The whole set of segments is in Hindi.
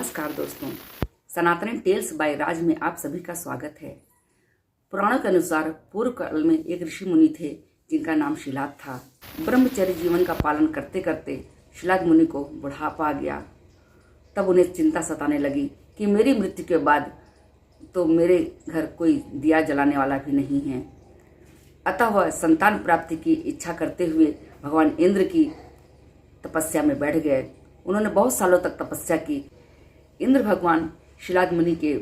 नमस्कार दोस्तों, सनातनी टेल्स बाय राज में आप सभी का स्वागत है। पुराणों के अनुसार पूर्व काल में एक ऋषि मुनि थे जिनका नाम शिलाद था। ब्रह्मचर्य जीवन का पालन करते करते शिलाद मुनि को बुढ़ापा आ गया। तब उन्हें चिंता सताने लगी कि मेरी मृत्यु के बाद तो मेरे घर कोई दिया जलाने वाला भी नहीं है। अतः वह संतान प्राप्ति की इच्छा करते हुए भगवान इंद्र की तपस्या में बैठ गए। उन्होंने बहुत सालों तक तपस्या की। इंद्र भगवान शिलाद मुनि के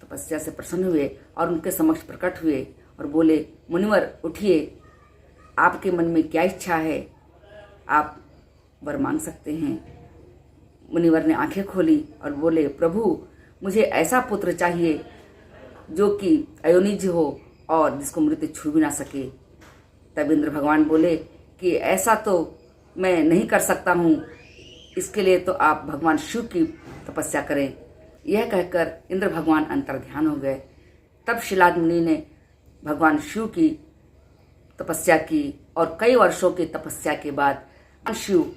तपस्या से प्रसन्न हुए और उनके समक्ष प्रकट हुए और बोले, मुनिवर उठिए, आपके मन में क्या इच्छा है, आप वर मांग सकते हैं। मुनिवर ने आंखें खोली और बोले, प्रभु मुझे ऐसा पुत्र चाहिए जो कि अयोनिज हो और जिसको मृत्यु छू भी ना सके। तब इंद्र भगवान बोले कि ऐसा तो मैं नहीं कर सकता हूँ, इसके लिए तो आप भगवान शिव की तपस्या करें। यह कहकर इंद्र भगवान अंतर्ध्यान हो गए। तब शिलाद मुनि ने भगवान शिव की तपस्या की और कई वर्षों की तपस्या के बाद शिव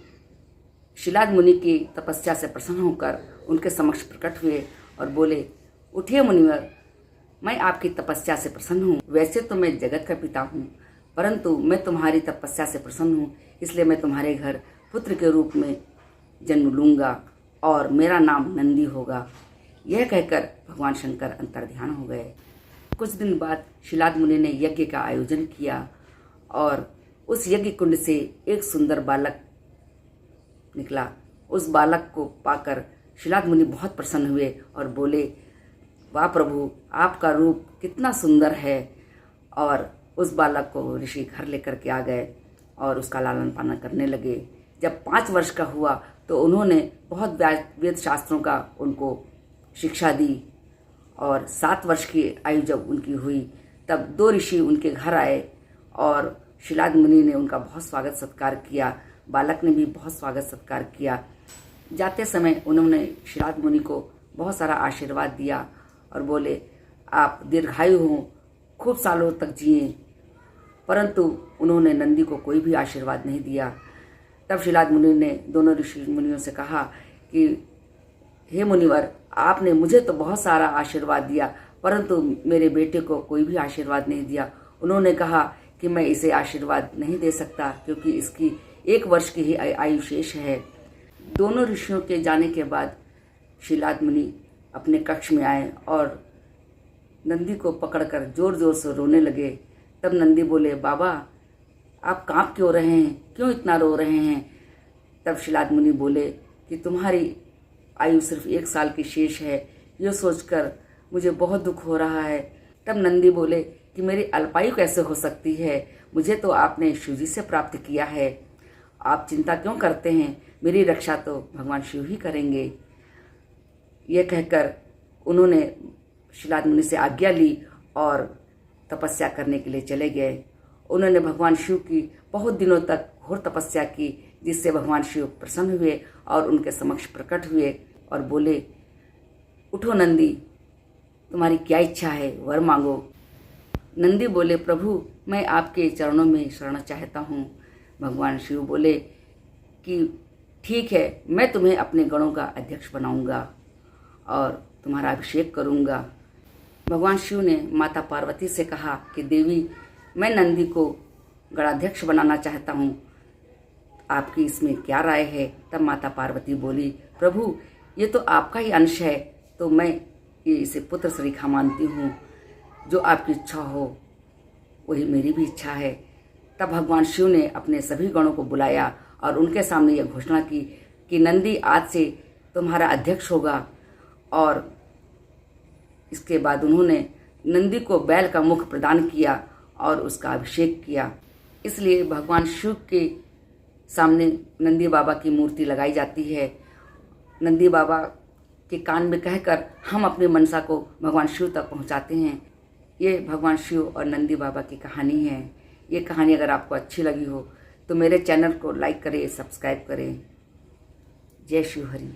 शिलाद मुनि की तपस्या से प्रसन्न होकर उनके समक्ष प्रकट हुए और बोले, उठिए मुनिवर, मैं आपकी तपस्या से प्रसन्न हूँ। वैसे तो मैं जगत का पिता हूँ, परंतु मैं तुम्हारी तपस्या से प्रसन्न हूँ, इसलिए मैं तुम्हारे घर पुत्र के रूप में जन्म लूंगा और मेरा नाम नंदी होगा। यह कहकर भगवान शंकर अंतर्ध्यान हो गए। कुछ दिन बाद शिलाद मुनि ने यज्ञ का आयोजन किया और उस यज्ञ कुंड से एक सुंदर बालक निकला। उस बालक को पाकर शिलाद मुनि बहुत प्रसन्न हुए और बोले, वाह प्रभु, आपका रूप कितना सुंदर है। और उस बालक को ऋषि घर लेकर के आ गए और उसका लालन पालन करने लगे। जब 5 वर्ष का हुआ तो उन्होंने बहुत वेद शास्त्रों का उनको शिक्षा दी और 7 वर्ष की आयु जब उनकी हुई तब 2 ऋषि उनके घर आए और शिलाद मुनि ने उनका बहुत स्वागत सत्कार किया। बालक ने भी बहुत स्वागत सत्कार किया। जाते समय उन्होंने शिलाद मुनि को बहुत सारा आशीर्वाद दिया और बोले, आप दीर्घायु हों, खूब सालों तक जिए। परंतु उन्होंने नंदी को कोई भी आशीर्वाद नहीं दिया। तब शिलाद मुनि ने दोनों ऋषि मुनियों से कहा कि हे मुनिवर, आपने मुझे तो बहुत सारा आशीर्वाद दिया, परंतु मेरे बेटे को कोई भी आशीर्वाद नहीं दिया। उन्होंने कहा कि मैं इसे आशीर्वाद नहीं दे सकता क्योंकि इसकी 1 वर्ष की ही आयु शेष है। दोनों ऋषियों के जाने के बाद शिलाद मुनि अपने कक्ष में आए और नंदी को पकड़कर जोर जोर से रोने लगे। तब नंदी बोले, बाबा आप कांप क्यों रहे हैं, क्यों इतना रो रहे हैं। तब शिलाद मुनि बोले कि तुम्हारी आयु सिर्फ 1 साल की शेष है, यह सोचकर मुझे बहुत दुख हो रहा है। तब नंदी बोले कि मेरी अल्पायु कैसे हो सकती है, मुझे तो आपने शिव जी से प्राप्त किया है, आप चिंता क्यों करते हैं, मेरी रक्षा तो भगवान शिव ही करेंगे। यह कहकर उन्होंने शिलाद मुनि से आज्ञा ली और तपस्या करने के लिए चले गए। उन्होंने भगवान शिव की बहुत दिनों तक घोर तपस्या की, जिससे भगवान शिव प्रसन्न हुए और उनके समक्ष प्रकट हुए और बोले, उठो नंदी, तुम्हारी क्या इच्छा है, वर मांगो। नंदी बोले, प्रभु मैं आपके चरणों में शरण चाहता हूँ। भगवान शिव बोले कि ठीक है, मैं तुम्हें अपने गणों का अध्यक्ष बनाऊंगा और तुम्हारा अभिषेक करूंगा। भगवान शिव ने माता पार्वती से कहा कि देवी, मैं नंदी को गणाध्यक्ष बनाना चाहता हूँ, आपकी इसमें क्या राय है। तब माता पार्वती बोली, प्रभु ये तो आपका ही अंश है, तो मैं ये इसे पुत्र सरीखा मानती हूँ, जो आपकी इच्छा हो वही मेरी भी इच्छा है। तब भगवान शिव ने अपने सभी गणों को बुलाया और उनके सामने यह घोषणा की कि नंदी आज से तुम्हारा अध्यक्ष होगा। और इसके बाद उन्होंने नंदी को बैल का मुख प्रदान किया और उसका अभिषेक किया। इसलिए भगवान शिव के सामने नंदी बाबा की मूर्ति लगाई जाती है। नंदी बाबा के कान में कहकर हम अपनी मनसा को भगवान शिव तक पहुंचाते हैं। ये भगवान शिव और नंदी बाबा की कहानी है। ये कहानी अगर आपको अच्छी लगी हो तो मेरे चैनल को लाइक करें, सब्सक्राइब करें। जय शिव हरि।